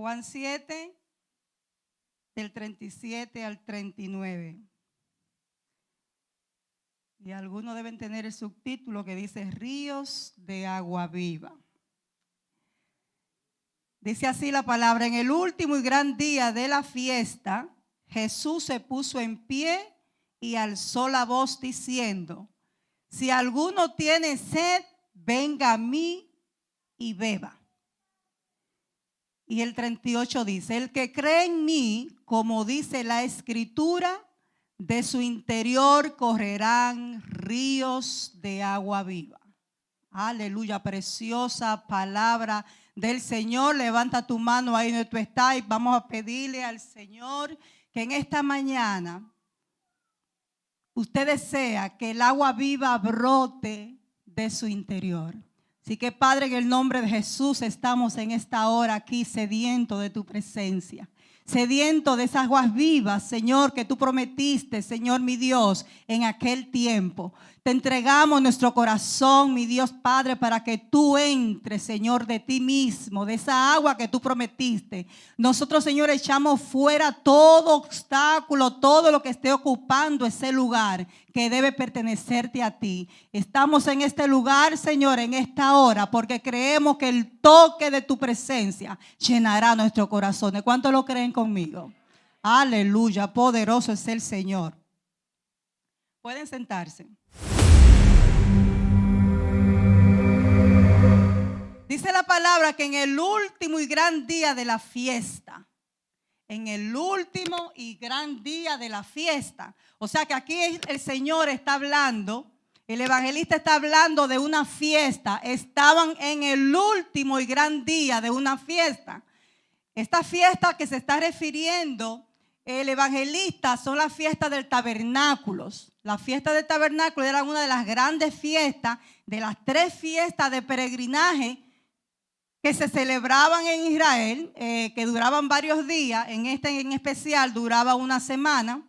Juan 7, del 37 al 39. Y algunos deben tener el subtítulo que dice Ríos de agua viva. Dice así la palabra: en el último y gran día de la fiesta, Jesús se puso en pie y alzó la voz diciendo: si alguno tiene sed, venga a mí y beba. Y el 38 dice: el que cree en mí, como dice la Escritura, de su interior correrán ríos de agua viva. Aleluya, preciosa palabra del Señor. Levanta tu mano ahí donde tú estás y vamos a pedirle al Señor que en esta mañana usted desea que el agua viva brote de su interior. Así que, Padre, en el nombre de Jesús estamos en esta hora aquí sediento de tu presencia, sediento de esas aguas vivas, Señor, que tú prometiste, Señor mi Dios, en aquel tiempo. Te entregamos nuestro corazón, mi Dios Padre, para que tú entres, Señor, de ti mismo, de esa agua que tú prometiste. Nosotros, Señor, echamos fuera todo obstáculo, todo lo que esté ocupando ese lugar que debe pertenecerte a ti. Estamos en este lugar, Señor, en esta hora, porque creemos que el toque de tu presencia llenará nuestros corazones. ¿Cuántos lo creen conmigo? Aleluya, poderoso es el Señor. Pueden sentarse. Dice la palabra que en el último y gran día de la fiesta, en el último y gran día de la fiesta, o sea que aquí el Señor está hablando, el evangelista está hablando de una fiesta. Estaban en el último y gran día de una fiesta. Esta fiesta que se está refiriendo el evangelista son las fiestas del tabernáculos. La fiesta del tabernáculo era una de las grandes fiestas, de las 3 fiestas de peregrinaje que se celebraban en Israel, que duraban varios días. En este en especial duraba una semana.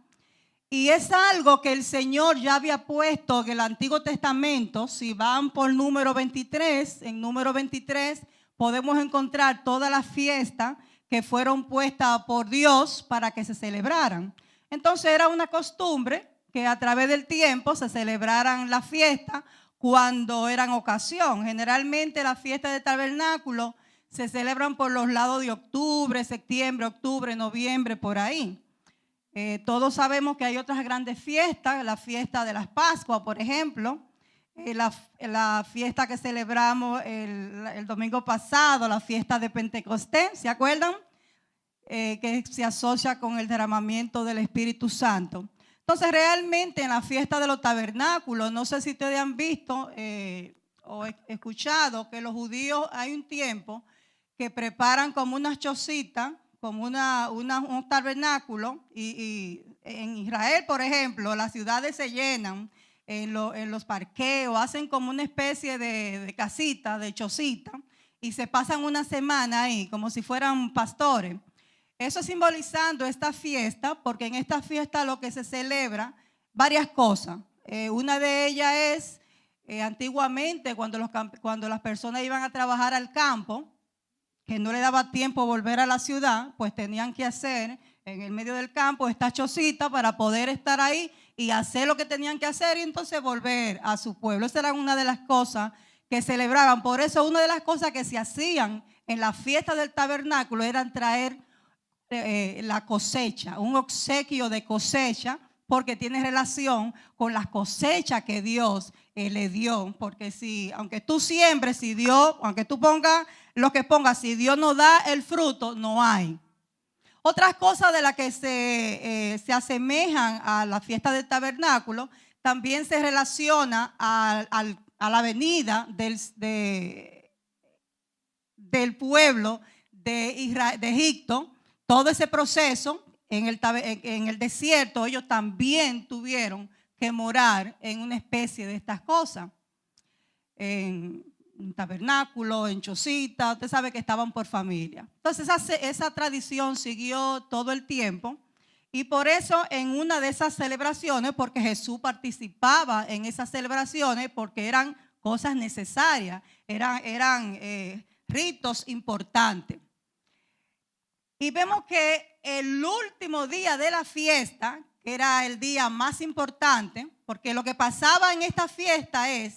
Y es algo que el Señor ya había puesto en el Antiguo Testamento. Si van por número 23, en número 23 podemos encontrar todas las fiestas que fueron puestas por Dios para que se celebraran. Entonces era una costumbre que a través del tiempo se celebraran las fiestas cuando eran ocasión. Generalmente las fiestas de tabernáculo se celebran por los lados de octubre, septiembre, octubre, noviembre, por ahí. Todos sabemos que hay otras grandes fiestas, la fiesta de las Pascuas, por ejemplo, la fiesta que celebramos el domingo pasado, la fiesta de Pentecostés, ¿se acuerdan? Que se asocia con el derramamiento del Espíritu Santo. Entonces, realmente en la fiesta de los tabernáculos, no sé si ustedes han visto o escuchado que los judíos hay un tiempo que preparan como unas chocitas, como un tabernáculo, y en Israel, por ejemplo, las ciudades se llenan en los parqueos, hacen como una especie de casita, de chocita, y se pasan una semana ahí, como si fueran pastores. Eso simbolizando esta fiesta, porque en esta fiesta lo que se celebra, varias cosas. Una de ellas es, antiguamente, cuando las personas iban a trabajar al campo, que no le daba tiempo volver a la ciudad, pues tenían que hacer en el medio del campo esta chocita para poder estar ahí y hacer lo que tenían que hacer y entonces volver a su pueblo. Esa era una de las cosas que celebraban. Por eso una de las cosas que se hacían en la fiesta del tabernáculo era traer la cosecha, un obsequio de cosecha, porque tiene relación con las cosechas que Dios le dio. Porque aunque tú siembres, si Dios, aunque tú pongas lo que pongas, si Dios no da el fruto, no hay. Otras cosas de las que se asemejan a la fiesta del tabernáculo, también se relaciona a la venida del pueblo de Egipto. Todo ese proceso en el desierto, ellos también tuvieron que morar en una especie de estas cosas. En un tabernáculo, en chocita, usted sabe que estaban por familia. Entonces esa tradición siguió todo el tiempo y por eso en una de esas celebraciones, porque Jesús participaba en esas celebraciones porque eran cosas necesarias, eran ritos importantes. Y vemos que el último día de la fiesta, que era el día más importante, porque lo que pasaba en esta fiesta es,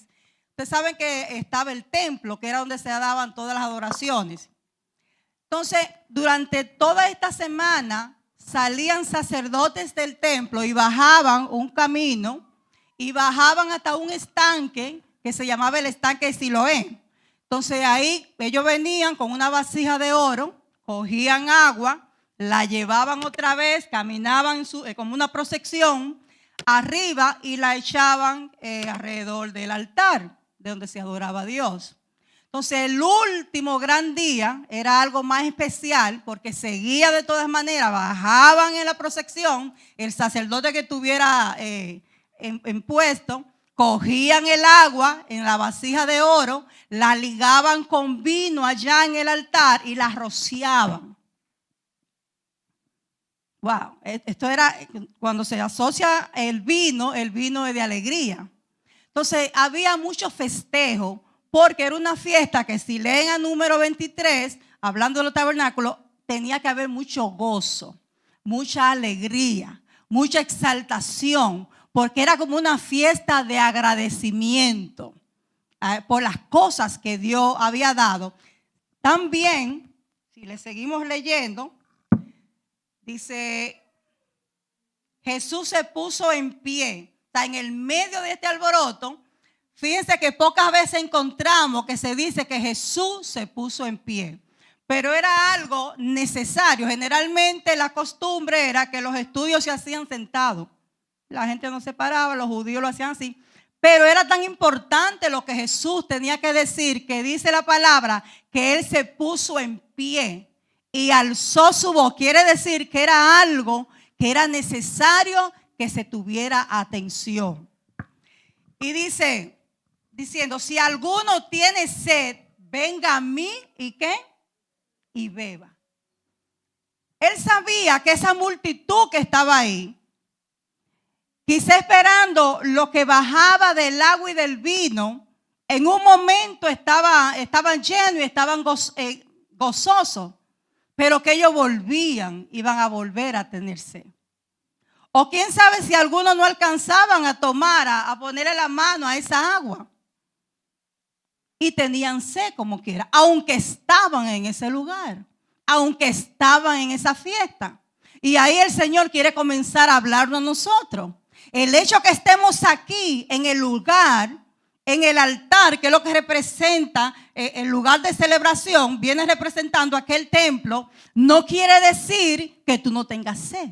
ustedes saben que estaba el templo, que era donde se daban todas las adoraciones. Entonces, durante toda esta semana salían sacerdotes del templo y bajaban un camino y bajaban hasta un estanque que se llamaba el estanque de Siloé. Entonces ahí ellos venían con una vasija de oro, cogían agua, la llevaban otra vez, caminaban como una procesión arriba y la echaban alrededor del altar de donde se adoraba a Dios. Entonces el último gran día era algo más especial porque seguía de todas maneras, bajaban en la procesión, el sacerdote que estuviera en puesto, cogían el agua en la vasija de oro, la ligaban con vino allá en el altar y la rociaban. Wow, esto era cuando se asocia el vino es de alegría. Entonces había mucho festejo porque era una fiesta que si leen a número 23, hablando de los tabernáculos, tenía que haber mucho gozo, mucha alegría, mucha exaltación, porque era como una fiesta de agradecimiento por las cosas que Dios había dado. También, si le seguimos leyendo, dice, Jesús se puso en pie. Está en el medio de este alboroto. Fíjense que pocas veces encontramos que se dice que Jesús se puso en pie. Pero era algo necesario. Generalmente la costumbre era que los estudios se hacían sentados. La gente no se paraba, los judíos lo hacían así. Pero era tan importante lo que Jesús tenía que decir, que dice la palabra, que Él se puso en pie y alzó su voz. Quiere decir que era algo que era necesario que se tuviera atención. Y diciendo, si alguno tiene sed, venga a mí, ¿y qué? Y beba. Él sabía que esa multitud que estaba ahí, quizá esperando lo que bajaba del agua y del vino, en un momento estaban llenos y estaban gozosos, pero que ellos iban a volver a tener sed. O quién sabe si algunos no alcanzaban a tomar, a ponerle la mano a esa agua. Y tenían sed como quiera, aunque estaban en ese lugar, aunque estaban en esa fiesta. Y ahí el Señor quiere comenzar a hablarnos a nosotros. El hecho que estemos aquí en el lugar, en el altar, que es lo que representa el lugar de celebración, viene representando aquel templo, no quiere decir que tú no tengas sed.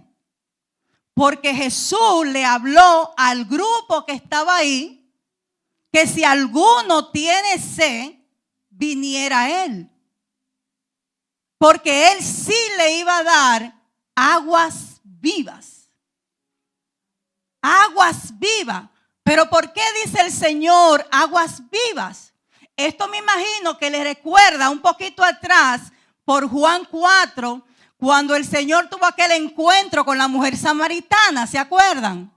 Porque Jesús le habló al grupo que estaba ahí, que si alguno tiene sed, viniera a Él. Porque Él sí le iba a dar aguas vivas. Aguas vivas. Pero ¿por qué dice el Señor aguas vivas? Esto me imagino que le recuerda un poquito atrás por Juan 4, cuando el Señor tuvo aquel encuentro con la mujer samaritana, ¿se acuerdan?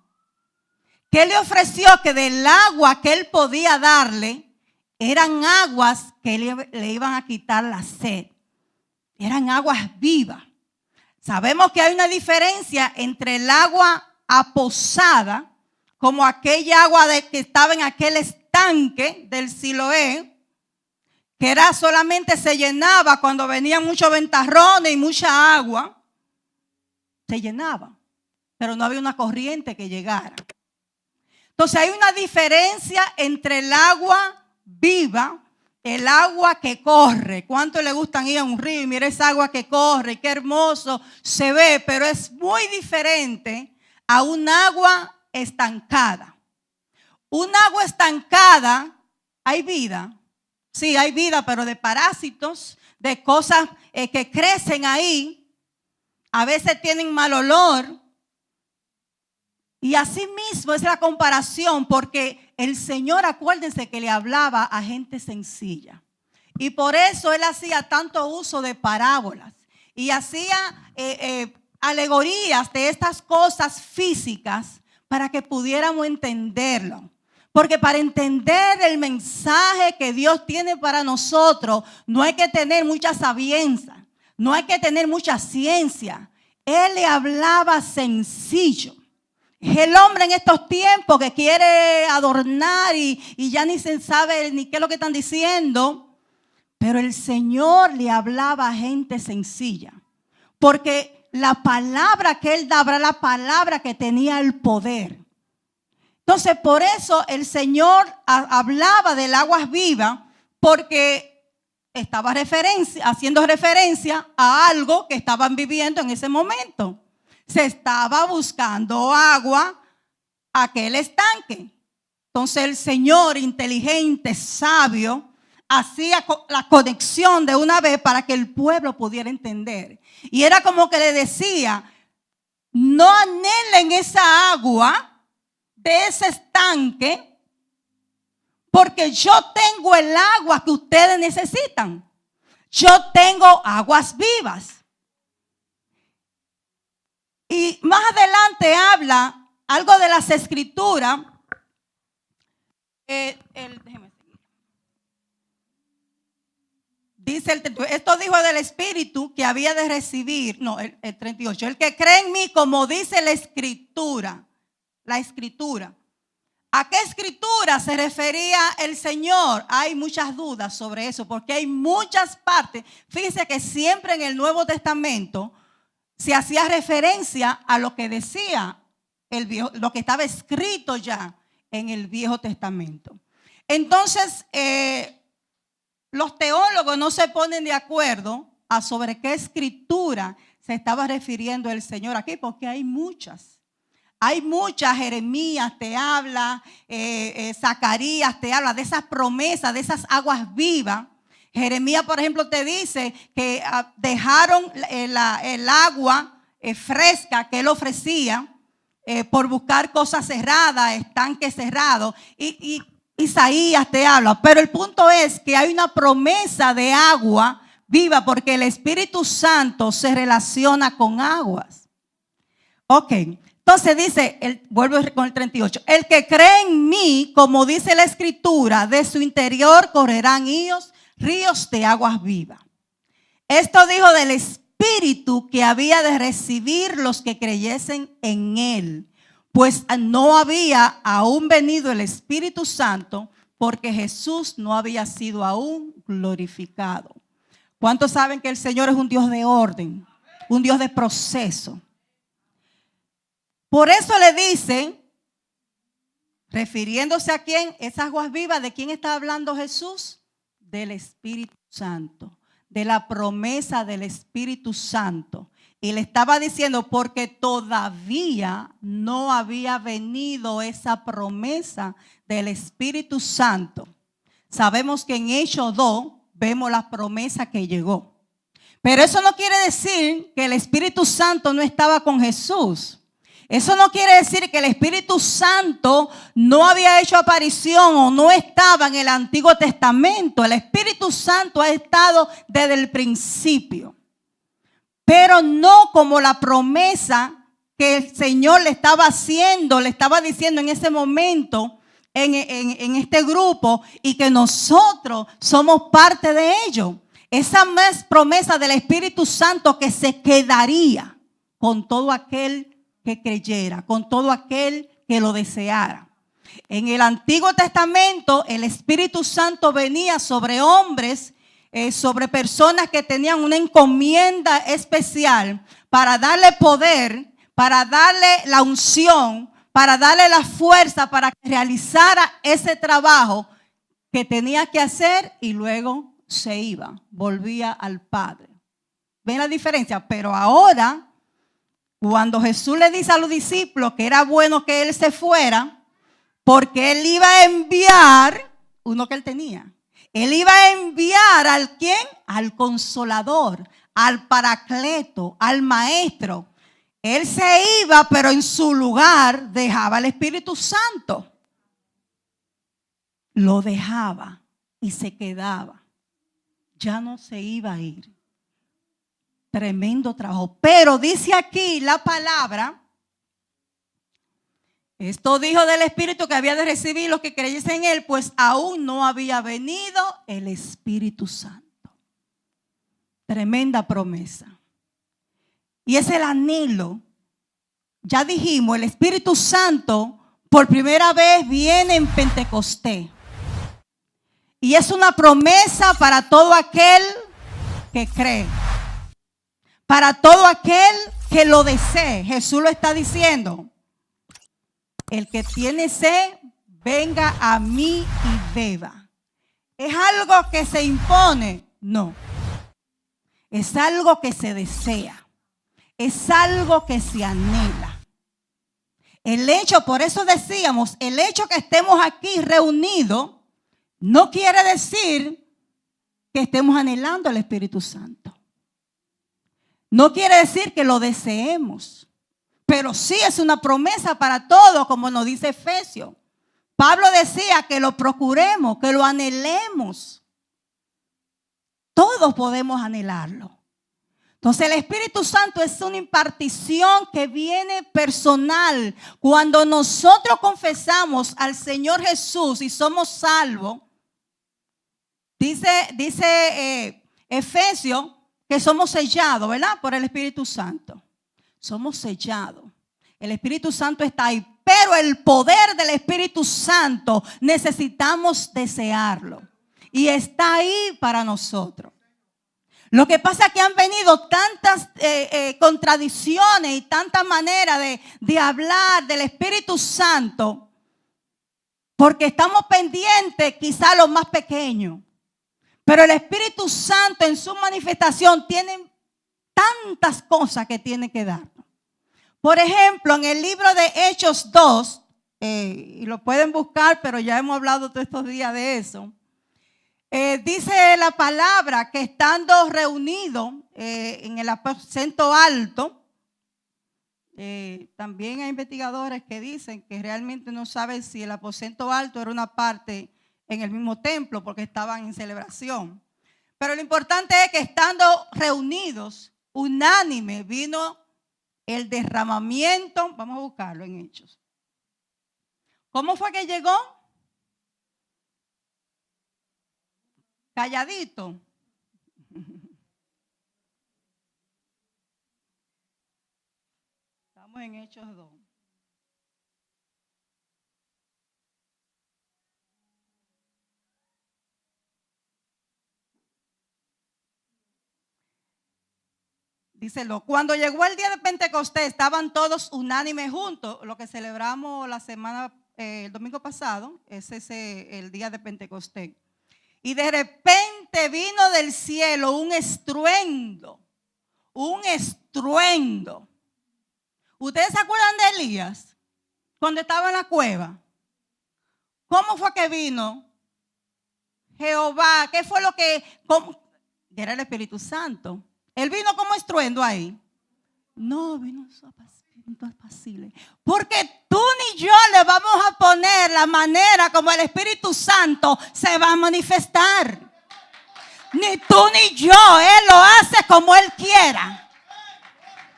Que Él le ofreció que del agua que Él podía darle, eran aguas que le iban a quitar la sed. Eran aguas vivas. Sabemos que hay una diferencia entre el agua aposada, como aquella agua que estaba en aquel estanque del Siloé, que era solamente se llenaba cuando venían muchos ventarrones y mucha agua. Se llenaba, pero no había una corriente que llegara. Entonces hay una diferencia entre el agua viva, el agua que corre. ¿Cuánto le gustan ir a un río y mira esa agua que corre? Qué hermoso se ve, pero es muy diferente a un agua estancada. Un agua estancada, hay vida. Sí, hay vida, pero de parásitos, de cosas que crecen ahí. A veces tienen mal olor. Y así mismo es la comparación, porque el Señor, acuérdense que le hablaba a gente sencilla. Y por eso Él hacía tanto uso de parábolas. Y hacía alegorías de estas cosas físicas para que pudiéramos entenderlo. Porque para entender el mensaje que Dios tiene para nosotros, no hay que tener mucha sabienza. No hay que tener mucha ciencia. Él le hablaba sencillo. Es el hombre en estos tiempos que quiere adornar y ya ni se sabe ni qué es lo que están diciendo. Pero el Señor le hablaba a gente sencilla. Porque la palabra que Él daba era la palabra que tenía el poder. Entonces, por eso el Señor hablaba del aguas vivas, porque estaba haciendo referencia a algo que estaban viviendo en ese momento. Se estaba buscando agua a aquel estanque. Entonces el Señor, inteligente, sabio, hacía la conexión de una vez para que el pueblo pudiera entender. Y era como que le decía: no anhelen esa agua de ese estanque, porque yo tengo el agua que ustedes necesitan. Yo tengo aguas vivas. Y más adelante habla algo de las escrituras. Déjeme seguir. Dice el 38, esto dijo del Espíritu que había de recibir, el 38, el que cree en mí, como dice la Escritura. La Escritura. ¿A qué escritura se refería el Señor? Hay muchas dudas sobre eso, porque hay muchas partes. Fíjense que siempre en el Nuevo Testamento se hacía referencia a lo que decía lo que estaba escrito ya en el Viejo Testamento. Entonces, los teólogos no se ponen de acuerdo a sobre qué escritura se estaba refiriendo el Señor aquí, porque hay muchas. Hay muchas. Jeremías te habla, Zacarías te habla de esas promesas, de esas aguas vivas. Jeremías, por ejemplo, te dice que dejaron el agua fresca que él ofrecía por buscar cosas cerradas, estanques cerrados. Y Isaías te habla. Pero el punto es que hay una promesa de agua viva, porque el Espíritu Santo se relaciona con aguas. Ok. Entonces dice, vuelvo con el 38, el que cree en mí, como dice la Escritura, de su interior correrán ríos de aguas vivas. Esto dijo del Espíritu que había de recibir los que creyesen en él, pues no había aún venido el Espíritu Santo, porque Jesús no había sido aún glorificado. ¿Cuántos saben que el Señor es un Dios de orden, un Dios de proceso? Por eso le dicen, refiriéndose a quién, esas aguas vivas, ¿de quién está hablando Jesús? Del Espíritu Santo, de la promesa del Espíritu Santo. Y le estaba diciendo, porque todavía no había venido esa promesa del Espíritu Santo. Sabemos que en Hechos 2 vemos la promesa que llegó. Pero eso no quiere decir que el Espíritu Santo no estaba con Jesús. Eso no quiere decir que el Espíritu Santo no había hecho aparición o no estaba en el Antiguo Testamento. El Espíritu Santo ha estado desde el principio, pero no como la promesa que el Señor le estaba haciendo, le estaba diciendo en ese momento en este grupo, y que nosotros somos parte de ello. Esa más promesa del Espíritu Santo que se quedaría con todo aquel que creyera, con todo aquel que lo deseara. En el Antiguo Testamento el Espíritu Santo venía sobre hombres, sobre personas que tenían una encomienda especial para darle poder, para darle la unción, para darle la fuerza para que realizara ese trabajo que tenía que hacer, y luego se iba, volvía al Padre. ¿Ven la diferencia? Pero ahora, cuando Jesús le dice a los discípulos que era bueno que él se fuera, porque él iba a enviar uno que él tenía. Él iba a enviar ¿al quién? Al Consolador, al Paracleto, al Maestro. Él se iba, pero en su lugar dejaba al Espíritu Santo. Lo dejaba y se quedaba. Ya no se iba a ir. Tremendo trabajo. Pero dice aquí la palabra, esto dijo del Espíritu que había de recibir los que creyesen en él, pues aún no había venido el Espíritu Santo. Tremenda promesa. Y es el anhelo. Ya dijimos, el Espíritu Santo por primera vez viene en Pentecostés. Y es una promesa para todo aquel que cree. Para todo aquel que lo desee. Jesús lo está diciendo. El que tiene sed, venga a mí y beba. ¿Es algo que se impone? No. Es algo que se desea. Es algo que se anhela. El hecho, por eso decíamos, el hecho que estemos aquí reunidos no quiere decir que estemos anhelando al Espíritu Santo. No quiere decir que lo deseemos. Pero sí es una promesa para todos, como nos dice Efesios. Pablo decía que lo procuremos, que lo anhelemos. Todos podemos anhelarlo. Entonces el Espíritu Santo es una impartición que viene personal. Cuando nosotros confesamos al Señor Jesús y somos salvos, dice Efesios que somos sellados, ¿verdad? Por el Espíritu Santo. Somos sellados. El Espíritu Santo está ahí. Pero el poder del Espíritu Santo necesitamos desearlo. Y está ahí para nosotros. Lo que pasa es que han venido tantas contradicciones y tantas maneras de hablar del Espíritu Santo. Porque estamos pendientes quizá a los más pequeños. Pero el Espíritu Santo en su manifestación tiene tantas cosas que tiene que darnos. Por ejemplo, en el libro de Hechos 2, y lo pueden buscar, pero ya hemos hablado todos estos días de eso. Dice la palabra que estando reunidos en el aposento alto, también hay investigadores que dicen que realmente no saben si el aposento alto era una parte en el mismo templo porque estaban en celebración. Pero lo importante es que estando reunidos, unánime, vino el derramamiento. Vamos a buscarlo en Hechos. ¿Cómo fue que llegó? Calladito. Estamos en Hechos 2. Díselo. Cuando llegó el día de Pentecostés, estaban todos unánimes juntos. Lo que celebramos el domingo pasado, ese es el día de Pentecostés. Y de repente vino del cielo un estruendo. Un estruendo. ¿Ustedes se acuerdan de Elías? Cuando estaba en la cueva. ¿Cómo fue que vino? Jehová, ¿qué fue lo que? Era el Espíritu Santo. Él vino como estruendo ahí. No, vino apacible. Porque tú ni yo le vamos a poner la manera como el Espíritu Santo se va a manifestar. Ni tú ni yo. Él lo hace como Él quiera.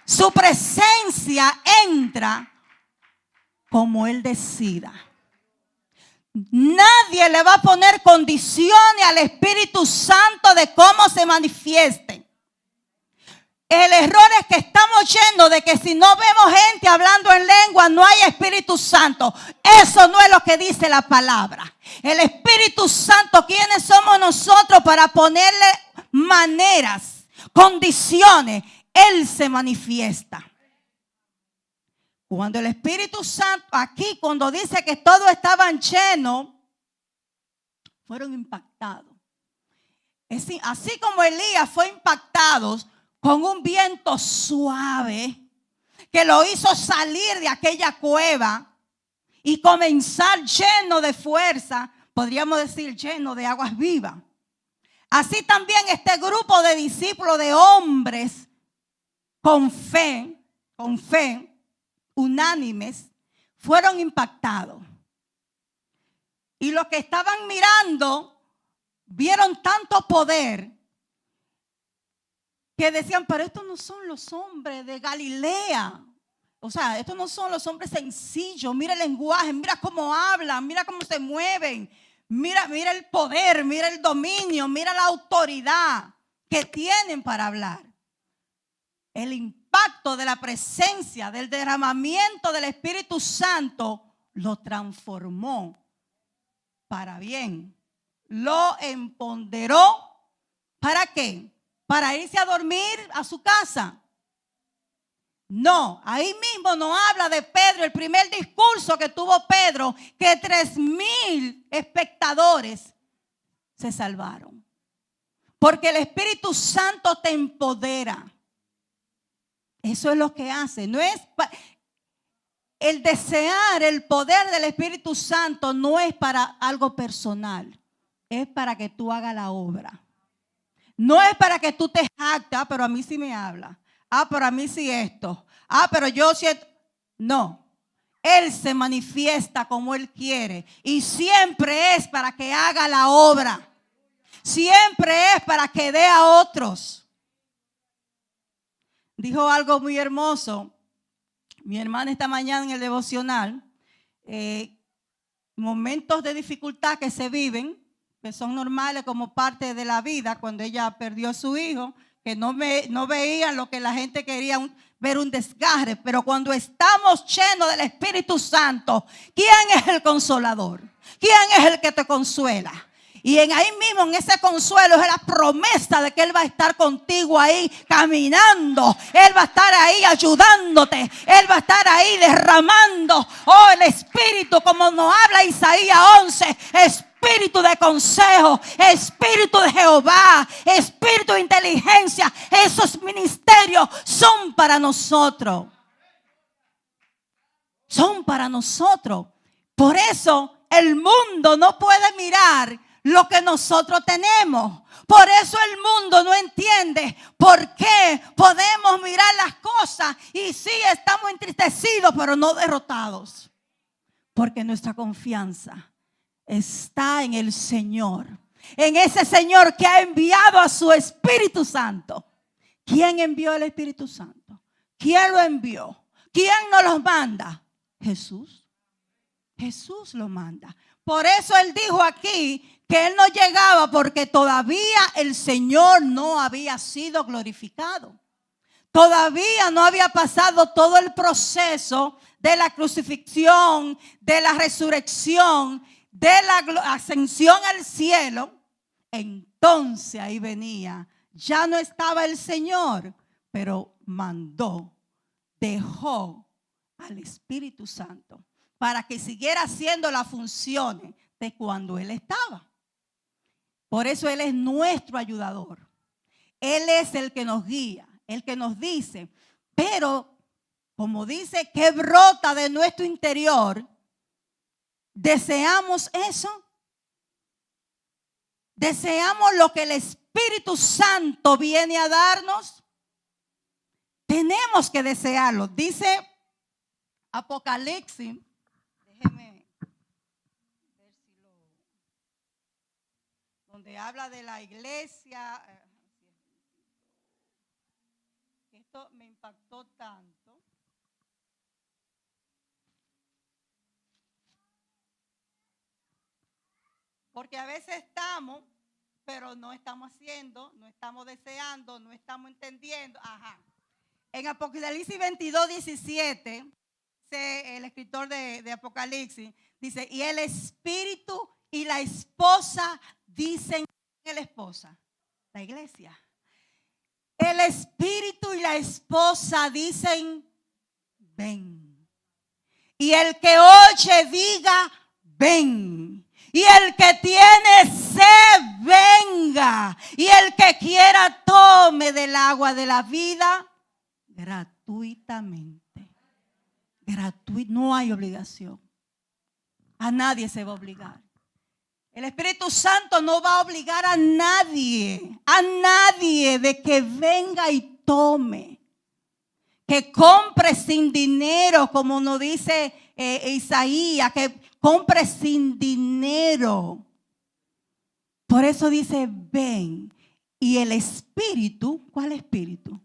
Su presencia entra como Él decida. Nadie le va a poner condiciones al Espíritu Santo de cómo se manifieste. El error es que estamos yendo de que si no vemos gente hablando en lengua no hay Espíritu Santo. Eso no es lo que dice la palabra. El Espíritu Santo, ¿quiénes somos nosotros para ponerle maneras, condiciones? Él se manifiesta. Cuando el Espíritu Santo, aquí cuando dice que todos estaban llenos, fueron impactados. Así como Elías fue impactado con un viento suave que lo hizo salir de aquella cueva y comenzar lleno de fuerza, podríamos decir lleno de aguas vivas. Así también este grupo de discípulos, de hombres con fe, unánimes, fueron impactados. Y los que estaban mirando vieron tanto poder que decían, pero estos no son los hombres de Galilea. O sea, estos no son los hombres sencillos. Mira el lenguaje, mira cómo hablan, mira cómo se mueven. Mira el poder, mira el dominio, mira la autoridad que tienen para hablar. El impacto de la presencia, del derramamiento del Espíritu Santo lo transformó para bien. Lo empoderó. ¿Para qué? ¿Para irse a dormir a su casa? No, ahí mismo nos habla de Pedro, el primer discurso que tuvo Pedro, que 3,000 espectadores se salvaron. Porque el Espíritu Santo te empodera. Eso es lo que hace. No es el desear el poder del Espíritu Santo no es para algo personal. Es para que tú hagas la obra. No es para que tú te jactes, pero a mí sí me habla. Pero a mí sí esto. Pero yo siento. No. Él se manifiesta como Él quiere. Y siempre es para que haga la obra. Siempre es para que dé a otros. Dijo algo muy hermoso mi hermana esta mañana en el devocional. Momentos de dificultad que se viven, que son normales como parte de la vida, cuando ella perdió a su hijo, que no veían lo que la gente quería, ver un desgarre. Pero cuando estamos llenos del Espíritu Santo, ¿quién es el consolador? ¿Quién es el que te consuela? Y ahí mismo, en ese consuelo, es la promesa de que Él va a estar contigo ahí caminando. Él va a estar ahí ayudándote. Él va a estar ahí derramando. El Espíritu, como nos habla Isaías 11. Espíritu de consejo, Espíritu de Jehová, Espíritu de inteligencia. Esos ministerios son para nosotros. Son para nosotros. Por eso el mundo no puede mirar lo que nosotros tenemos. Por eso el mundo no entiende por qué podemos mirar las cosas y sí estamos entristecidos, pero no derrotados. Porque nuestra confianza está en el Señor. En ese Señor que ha enviado a su Espíritu Santo. ¿Quién envió el Espíritu Santo? ¿Quién lo envió? ¿Quién nos lo manda? Jesús. Jesús lo manda. Por eso Él dijo aquí que Él no llegaba porque todavía el Señor no había sido glorificado. Todavía no había pasado todo el proceso de la crucifixión, de la resurrección, de la ascensión al cielo. Entonces ahí venía. Ya no estaba el Señor, pero mandó, dejó al Espíritu Santo para que siguiera haciendo las funciones de cuando Él estaba. Por eso Él es nuestro ayudador. Él es el que nos guía, el que nos dice. Pero, como dice, que brota de nuestro interior, ¿deseamos eso? ¿Deseamos lo que el Espíritu Santo viene a darnos? Tenemos que desearlo. Dice Apocalipsis. Déjeme ver si donde habla de la iglesia. Esto me impactó tanto. Porque a veces estamos, pero no estamos haciendo, no estamos deseando, no estamos entendiendo. En Apocalipsis 22:17, el escritor de Apocalipsis dice, y el Espíritu y la esposa dicen, ¿quién es la esposa? La iglesia. El Espíritu y la esposa dicen, ven. Y el que oye diga, ven. Y el que tiene sed, venga. Y el que quiera, tome del agua de la vida gratuitamente. No hay obligación. A nadie se va a obligar. El Espíritu Santo no va a obligar a nadie de que venga y tome. Que compre sin dinero, como nos dice Isaías, que compre sin dinero. Por eso dice, ven. Y el Espíritu, ¿cuál Espíritu?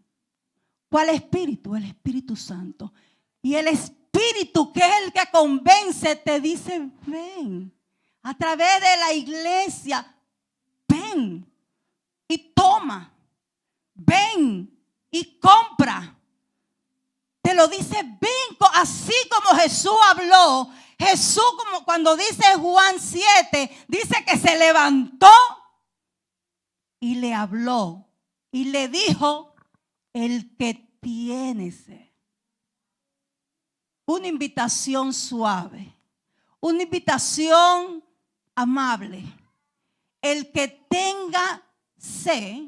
¿Cuál Espíritu? El Espíritu Santo. Y el Espíritu, que es el que convence, te dice, ven. A través de la iglesia, ven y toma. ven y compra. Te lo dice, ven, así como Jesús habló. Jesús, como cuando dice Juan 7, dice que se levantó y le habló y le dijo: el que tiene sed. Una invitación suave, una invitación amable. El que tenga sed,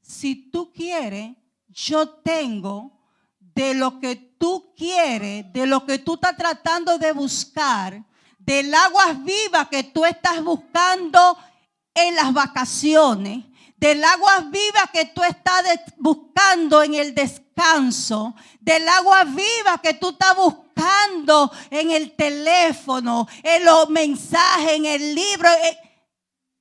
si tú quieres, yo tengo de lo que tú quieres, de lo que tú estás tratando de buscar, del agua viva que tú estás buscando en las vacaciones, del agua viva que tú estás buscando en el descanso, del agua viva que tú estás buscando en el teléfono, en los mensajes, en el libro.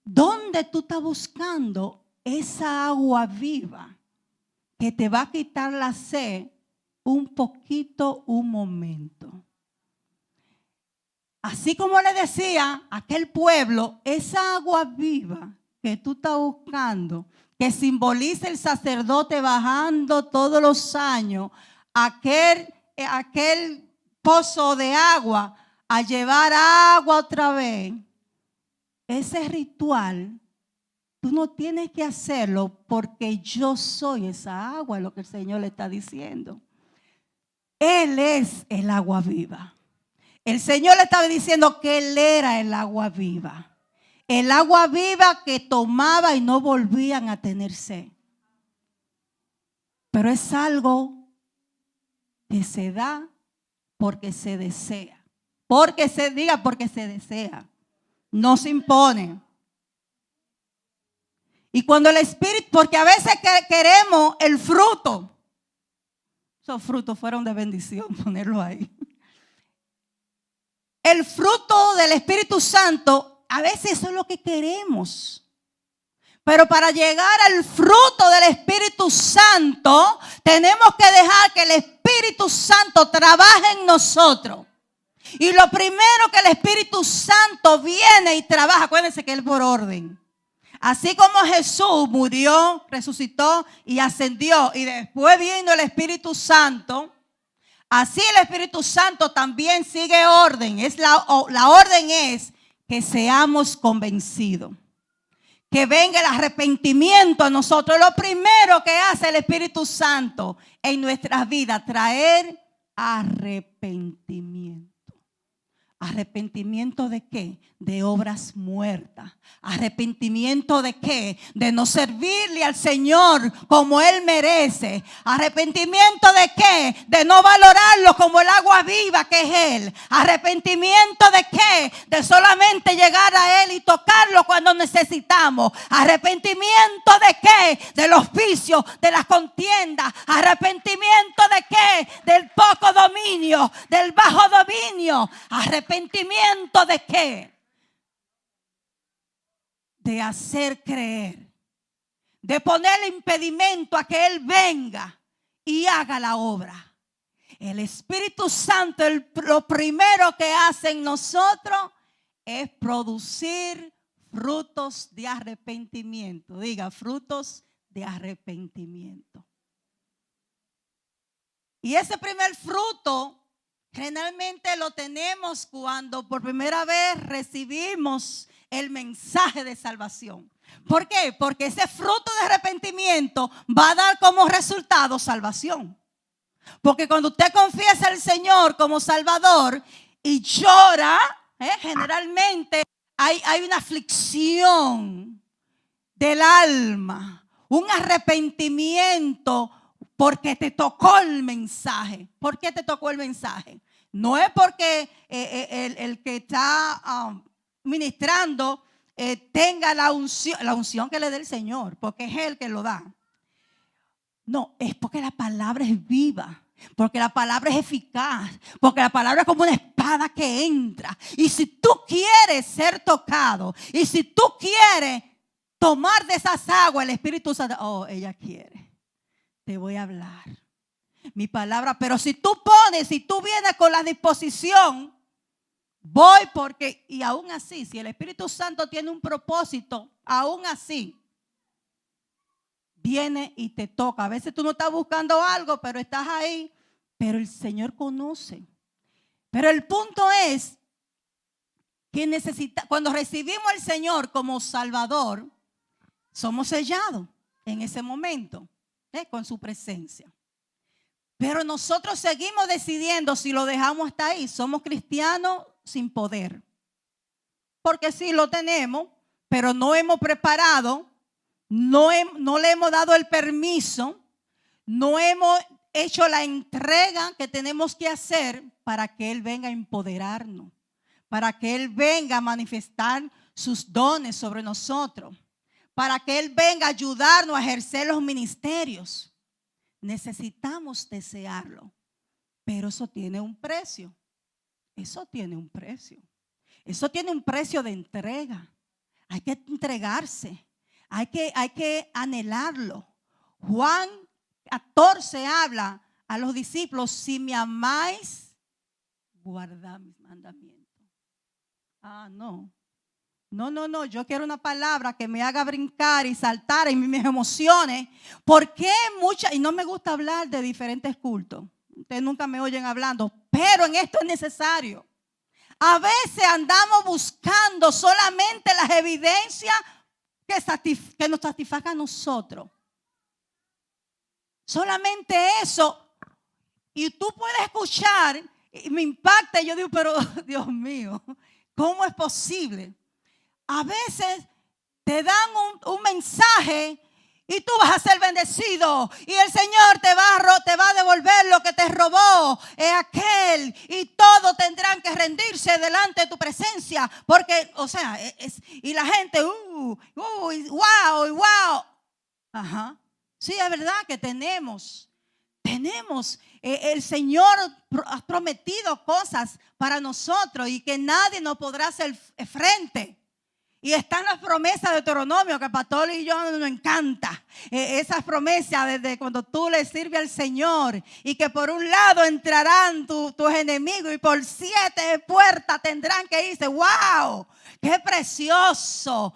¿Dónde tú estás buscando esa agua viva que te va a quitar la sed un poquito, un momento? Así como le decía a aquel pueblo, esa agua viva que tú estás buscando, que simboliza el sacerdote bajando todos los años aquel pozo de agua a llevar agua otra vez. Ese ritual, tú no tienes que hacerlo porque yo soy esa agua, es lo que el Señor le está diciendo. Él es el agua viva. El Señor le estaba diciendo que Él era el agua viva. El agua viva que tomaba y no volvían a tener sed. Pero es algo que se da porque se desea. Porque se desea. No se impone. Y cuando el Espíritu, porque a veces queremos el fruto. Esos frutos fueron de bendición, ponerlo ahí. El fruto del Espíritu Santo, a veces eso es lo que queremos. Pero para llegar al fruto del Espíritu Santo, tenemos que dejar que el Espíritu Santo trabaje en nosotros. Y lo primero que el Espíritu Santo viene y trabaja, acuérdense que Él por orden. Así como Jesús murió, resucitó y ascendió, y después vino el Espíritu Santo, así el Espíritu Santo también sigue orden. La orden es que seamos convencidos. Que venga el arrepentimiento a nosotros. Lo primero que hace el Espíritu Santo en nuestras vidas, traer arrepentimiento. ¿Arrepentimiento de qué? De obras muertas. ¿Arrepentimiento de qué? De no servirle al Señor como Él merece. ¿Arrepentimiento de qué? De no valorarlo como el agua viva que es Él. ¿Arrepentimiento de qué? De solamente llegar a Él y tocarlo cuando necesitamos. ¿Arrepentimiento de qué? De los vicios, de las contiendas. ¿Arrepentimiento de qué? Del poco dominio, del bajo dominio. ¿Arrepentimiento de qué? De hacer creer, de ponerle impedimento a que Él venga y haga la obra. El Espíritu Santo, lo primero que hace en nosotros es producir frutos de arrepentimiento. Diga, frutos de arrepentimiento. Y ese primer fruto generalmente lo tenemos cuando por primera vez recibimos el mensaje de salvación. ¿Por qué? Porque ese fruto de arrepentimiento va a dar como resultado salvación. Porque cuando usted confiesa al Señor como Salvador y llora, generalmente hay una aflicción del alma, un arrepentimiento porque te tocó el mensaje. ¿Por qué te tocó el mensaje? No es porque el que está ministrando tenga la unción que le dé el Señor, porque es Él que lo da. No, es porque la palabra es viva. Porque la palabra es eficaz. Porque la palabra es como una espada que entra. Y si tú quieres ser tocado, y si tú quieres tomar de esas aguas, el Espíritu Santo, oh, ella quiere. Te voy a hablar mi palabra, pero si tú vienes con la disposición, voy porque, y aún así, si el Espíritu Santo tiene un propósito, aún así, viene y te toca. A veces tú no estás buscando algo, pero estás ahí. Pero el Señor conoce. Pero el punto es que cuando recibimos al Señor como Salvador, somos sellados en ese momento, con su presencia. Pero nosotros seguimos decidiendo si lo dejamos hasta ahí. Somos cristianos sin poder. Porque sí lo tenemos, pero no hemos preparado, no le hemos dado el permiso, no hemos hecho la entrega que tenemos que hacer para que Él venga a empoderarnos, para que Él venga a manifestar sus dones sobre nosotros, para que Él venga a ayudarnos a ejercer los ministerios. Necesitamos desearlo, pero eso tiene un precio. Eso tiene un precio. Eso tiene un precio de entrega. Hay que entregarse. Hay que anhelarlo. Juan 14 habla a los discípulos: si me amáis, guardad mis mandamientos. No. No, yo quiero una palabra que me haga brincar y saltar en mis emociones. Porque y no me gusta hablar de diferentes cultos. Ustedes nunca me oyen hablando, pero en esto es necesario. A veces andamos buscando solamente las evidencias que nos satisfagan a nosotros. Solamente eso. Y tú puedes escuchar y me impacta. Y yo digo, pero Dios mío, ¿cómo es posible? A veces te dan un mensaje y tú vas a ser bendecido y el Señor te va a devolver lo que te robó aquel, y todos tendrán que rendirse delante de tu presencia, porque, y la gente, wow. Ajá. Sí, es verdad que tenemos, el Señor ha prometido cosas para nosotros y que nadie nos podrá hacer frente. Y están las promesas de Deuteronomio que a Pastor y yo nos encanta. Esas promesas desde cuando tú le sirves al Señor. Y que por un lado entrarán tus enemigos y por 7 puertas tendrán que irse. ¡Wow! ¡Qué precioso!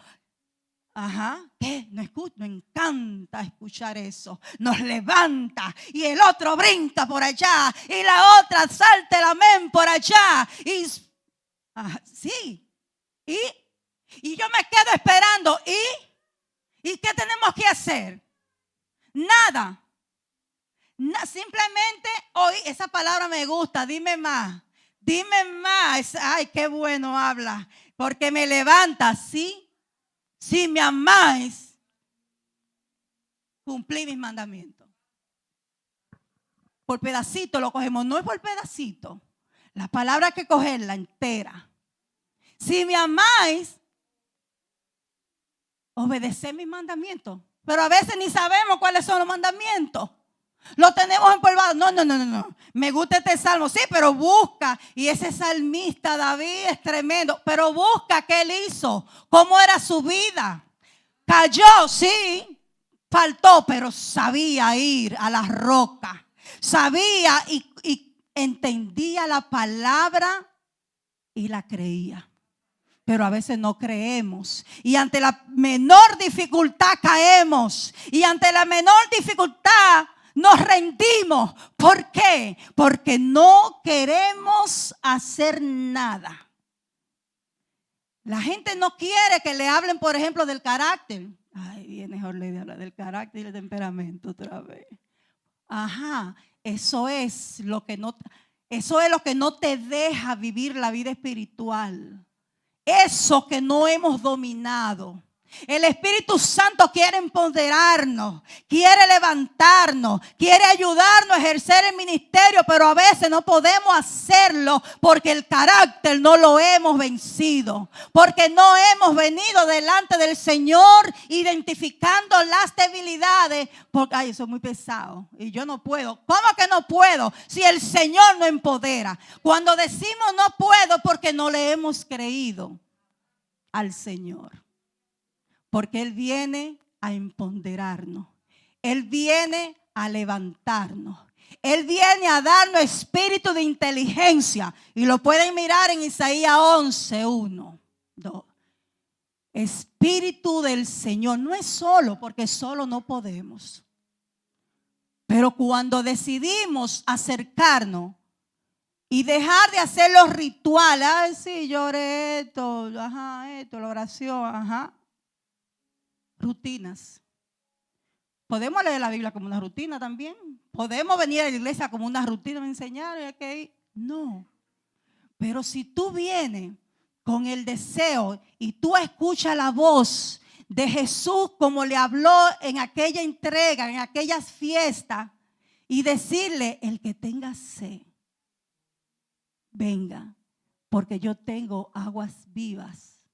Ajá. ¿Qué? Nos encanta escuchar eso. Nos levanta y el otro brinca por allá y la otra salta el amén por allá. Sí. Y yo me quedo esperando. ¿Y qué tenemos que hacer? Nada. Simplemente hoy, esa palabra me gusta. Dime más. Ay, qué bueno habla. Porque me levanta. Sí. Si me amáis, cumplí mis mandamientos. Por pedacito lo cogemos. No es por pedacito. La palabra hay que cogerla entera. Si me amáis, obedeced mis mandamientos. Pero a veces ni sabemos cuáles son los mandamientos. Lo tenemos empolvado. No. Me gusta este salmo. Sí, pero busca. Y ese salmista David es tremendo. Pero busca qué él hizo. Cómo era su vida. Cayó, sí. Faltó, pero sabía ir a la roca. Sabía y entendía la palabra y la creía. Pero a veces no creemos. Y ante la menor dificultad caemos. Y ante la menor dificultad nos rendimos. ¿Por qué? Porque no queremos hacer nada. La gente no quiere que le hablen, por ejemplo, del carácter. Ay, viene Jorge de hablar del carácter y el temperamento otra vez. Ajá, eso es lo que no te deja vivir la vida espiritual. Eso que no hemos dominado. El Espíritu Santo quiere empoderarnos, quiere levantarnos, quiere ayudarnos a ejercer el ministerio, pero a veces no podemos hacerlo porque el carácter no lo hemos vencido, porque no hemos venido delante del Señor identificando las debilidades, porque eso es muy pesado y yo no puedo. ¿Cómo que no puedo? Si el Señor no empodera. Cuando decimos no puedo, porque no le hemos creído al Señor. Porque Él viene a empoderarnos. Él viene a levantarnos. Él viene a darnos espíritu de inteligencia. Y lo pueden mirar en Isaías 11, 1, 2. Espíritu del Señor. No es solo, porque solo no podemos. Pero cuando decidimos acercarnos y dejar de hacer los rituales, ay, sí, yo oré esto, esto, la oración, rutinas. Podemos leer la Biblia como una rutina también. Podemos venir a la iglesia como una rutina, enseñar, no. Pero si tú vienes con el deseo y tú escuchas la voz de Jesús como le habló en aquella entrega, en aquellas fiestas, y decirle: el que tenga sed, venga, porque yo tengo aguas vivas.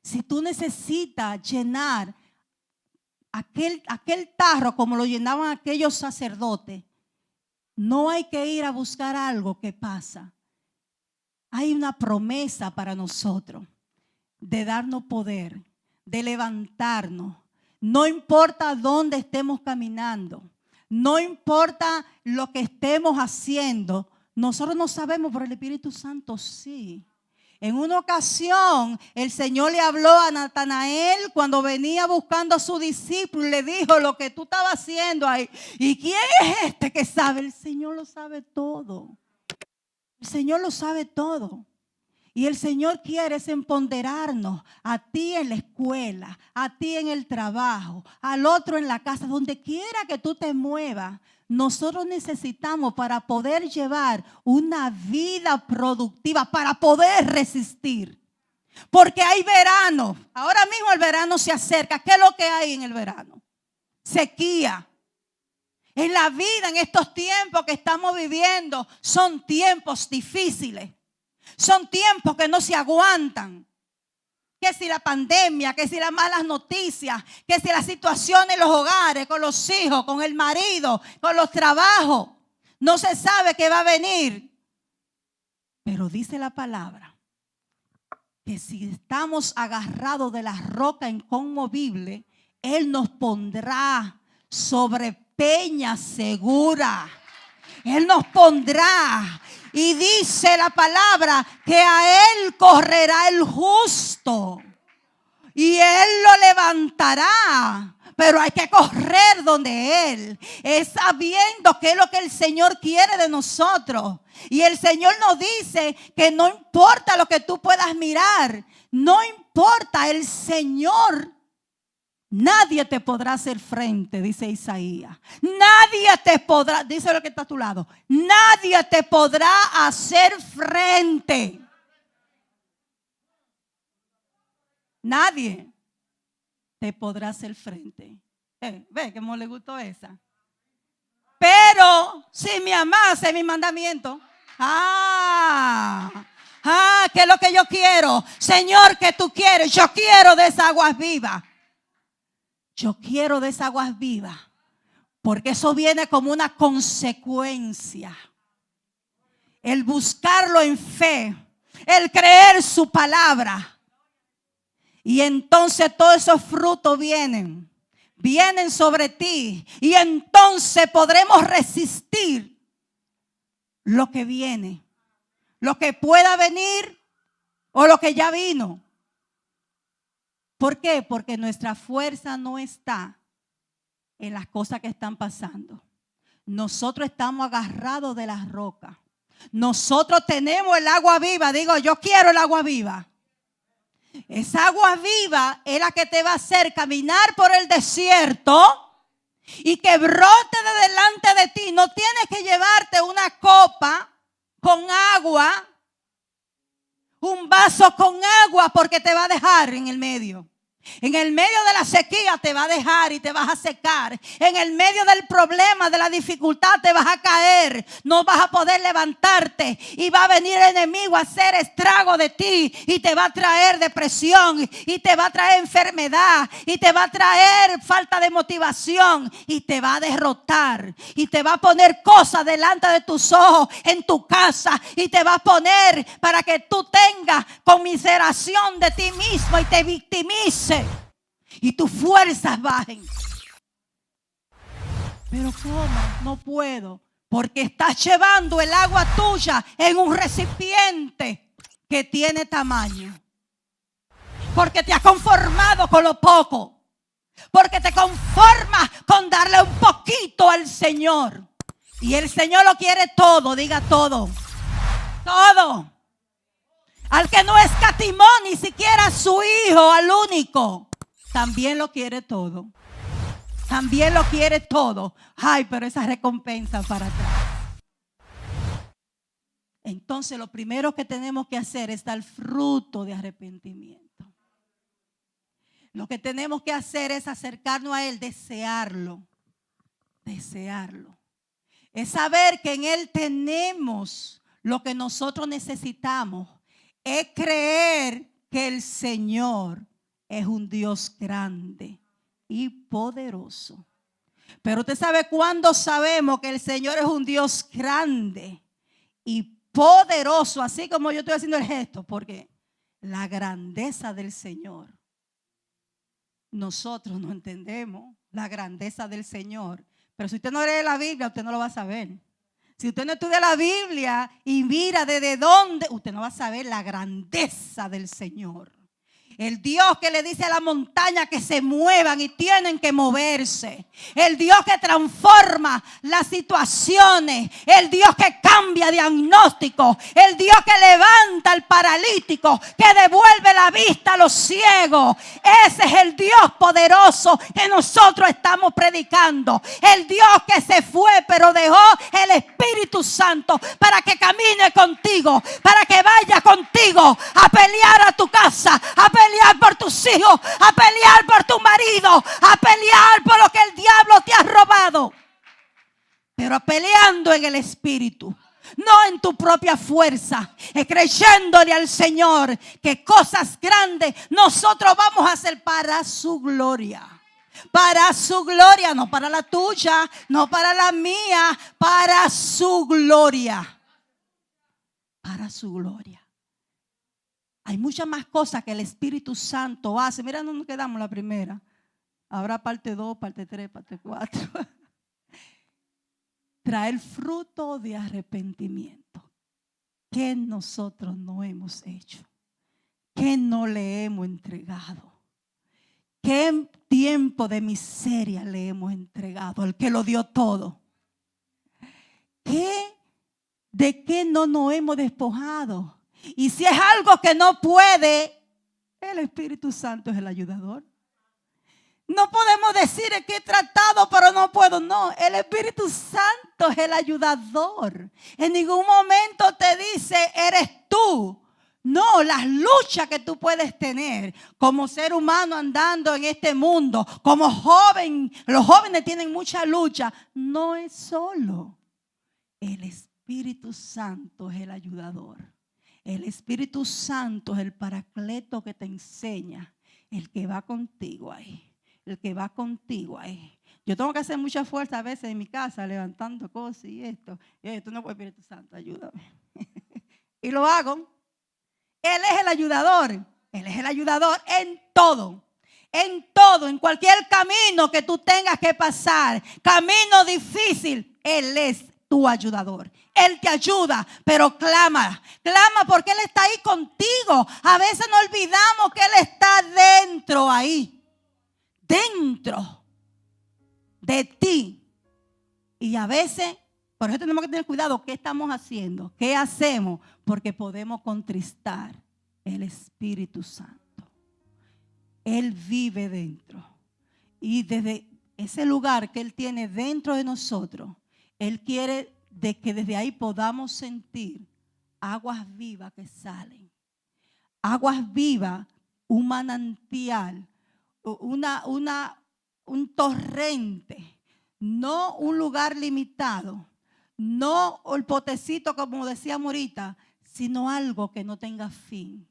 Si tú necesitas llenar aquel tarro como lo llenaban aquellos sacerdotes, no hay que ir a buscar algo que pasa. Hay una promesa para nosotros de darnos poder, de levantarnos. No importa dónde estemos caminando, no importa lo que estemos haciendo, nosotros no sabemos, pero el Espíritu Santo sí. En una ocasión el Señor le habló a Natanael cuando venía buscando a su discípulo y le dijo: lo que tú estabas haciendo ahí. ¿Y quién es este que sabe? El Señor lo sabe todo. El Señor lo sabe todo. Y el Señor quiere empoderarnos, a ti en la escuela, a ti en el trabajo, al otro en la casa, donde quiera que tú te muevas. Nosotros necesitamos, para poder llevar una vida productiva, para poder resistir. Porque hay verano. Ahora mismo el verano se acerca. ¿Qué es lo que hay en el verano? Sequía. En la vida, en estos tiempos que estamos viviendo, son tiempos difíciles. Son tiempos que no se aguantan. Que si la pandemia, que si las malas noticias, que si la situación en los hogares, con los hijos, con el marido, con los trabajos. No se sabe qué va a venir. Pero dice la palabra que si estamos agarrados de la roca inconmovible, Él nos pondrá sobre peña segura. Él nos pondrá. Y dice la palabra que a Él correrá el justo y Él lo levantará. Pero hay que correr donde Él, es sabiendo qué es lo que el Señor quiere de nosotros. Y el Señor nos dice que no importa lo que tú puedas mirar, no importa, el Señor, nadie te podrá hacer frente, dice Isaías. Nadie te podrá, dice lo que está a tu lado, nadie te podrá hacer frente. Nadie te podrá hacer frente. Ve que no le gustó esa. Pero si me amase mi mandamiento. ¿Qué es lo que yo quiero? Señor, ¿qué tú quieres? Yo quiero de esas aguas vivas. Yo quiero de esas aguas vivas. Porque eso viene como una consecuencia. El buscarlo en fe. El creer su palabra. Y entonces todos esos frutos vienen sobre ti. Y entonces podremos resistir lo que viene. Lo que pueda venir o lo que ya vino. ¿Por qué? Porque nuestra fuerza no está en las cosas que están pasando. Nosotros estamos agarrados de las rocas. Nosotros tenemos el agua viva. Digo, yo quiero el agua viva. Esa agua viva es la que te va a hacer caminar por el desierto y que brote de delante de ti. No tienes que llevarte una copa con agua, un vaso con agua, porque te va a dejar en el medio. En el medio de la sequía te va a dejar y te vas a secar. En el medio del problema, de la dificultad, te vas a caer. No vas a poder levantarte. Y va a venir el enemigo a hacer estrago de ti. Y te va a traer depresión. Y te va a traer enfermedad. Y te va a traer falta de motivación. Y te va a derrotar. Y te va a poner cosas delante de tus ojos en tu casa. Y te va a poner para que tú tengas conmiseración de ti mismo y te victimices. Y tus fuerzas bajen. Pero ¿cómo? No puedo. Porque estás llevando el agua tuya en un recipiente que tiene tamaño. Porque te has conformado con lo poco. Porque te conformas con darle un poquito al Señor. Y el Señor lo quiere todo, diga todo. Todo. Al que no escatimó ni siquiera a su hijo, al único, también lo quiere todo. También lo quiere todo. Ay, pero esa recompensa para atrás. Entonces lo primero que tenemos que hacer es dar fruto de arrepentimiento. Lo que tenemos que hacer es acercarnos a Él, desearlo. Desearlo. Es saber que en Él tenemos lo que nosotros necesitamos. Es creer que el Señor es un Dios grande y poderoso. Pero usted sabe cuándo sabemos que el Señor es un Dios grande y poderoso, así como yo estoy haciendo el gesto, porque la grandeza del Señor, nosotros no entendemos la grandeza del Señor. Pero si usted no lee la Biblia, usted no lo va a saber. Si usted no estudia la Biblia y mira desde dónde, usted no va a saber la grandeza del Señor. El Dios que le dice a la montaña que se muevan y tienen que moverse. El Dios que transforma las situaciones. El Dios que cambia diagnóstico. El Dios que levanta al paralítico. Que devuelve la vista a los ciegos. Ese es el Dios poderoso que nosotros estamos predicando. El Dios que se fue pero dejó el Espíritu Santo para que camine contigo. Para que vaya contigo a pelear a tu casa. A pelear por tus hijos, a pelear por tu marido, a pelear por lo que el diablo te ha robado. Pero peleando en el Espíritu, no en tu propia fuerza, creyéndole al Señor que cosas grandes nosotros vamos a hacer para su gloria. Para su gloria, no para la tuya, no para la mía, para su gloria. Para su gloria. Hay muchas más cosas que el Espíritu Santo hace. Mira, no nos quedamos la primera. Habrá parte 2, parte 3, parte 4. Traer fruto de arrepentimiento. ¿Qué nosotros no hemos hecho? ¿Qué no le hemos entregado? ¿Qué tiempo de miseria le hemos entregado al que lo dio todo? ¿De qué no nos hemos despojado? Y si es algo que no puede, el Espíritu Santo es el ayudador. No podemos decir que he tratado pero no puedo. No, el Espíritu Santo es el ayudador. En ningún momento te dice eres tú. No, las luchas que tú puedes tener como ser humano andando en este mundo, como joven, los jóvenes tienen mucha lucha. No es solo. El Espíritu Santo es el ayudador. El Espíritu Santo es el paracleto que te enseña, el que va contigo ahí, el que va contigo ahí. Yo tengo que hacer mucha fuerza a veces en mi casa, levantando cosas y esto. Y esto no puede, Espíritu Santo, ayúdame. Y lo hago. Él es el ayudador. Él es el ayudador en todo. En todo, en cualquier camino que tú tengas que pasar, camino difícil, Él es tu ayudador. Él te ayuda, pero clama porque Él está ahí contigo. A veces nos olvidamos que Él está dentro ahí, dentro de ti. Y a veces, por eso tenemos que tener cuidado. ¿Qué estamos haciendo? ¿Qué hacemos? Porque podemos contristar el Espíritu Santo. Él vive dentro. Y desde ese lugar que Él tiene dentro de nosotros, Él quiere de que desde ahí podamos sentir aguas vivas que salen. Aguas vivas, un manantial, un torrente, no un lugar limitado, no el potecito como decíamos ahorita, sino algo que no tenga fin.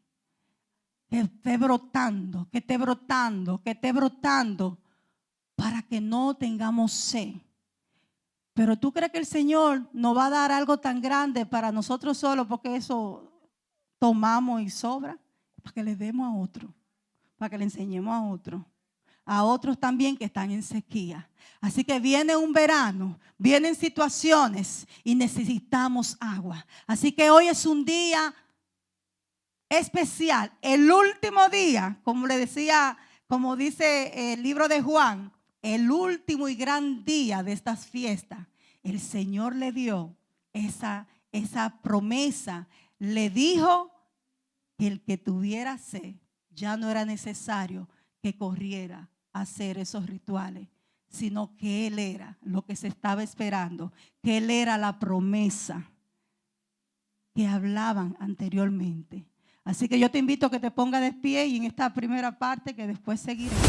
Que esté brotando, que esté brotando, que esté brotando para que no tengamos sed. Pero ¿tú crees que el Señor nos va a dar algo tan grande para nosotros solos porque eso tomamos y sobra? Para que le demos a otro, para que le enseñemos a otros también que están en sequía. Así que viene un verano, vienen situaciones y necesitamos agua. Así que hoy es un día especial, el último día, como le decía, como dice el libro de Juan, el último y gran día de estas fiestas, el Señor le dio esa promesa. Le dijo que el que tuviera sed ya no era necesario que corriera a hacer esos rituales, sino que Él era lo que se estaba esperando, que Él era la promesa que hablaban anteriormente. Así que yo te invito a que te pongas de pie y en esta primera parte que después seguiremos.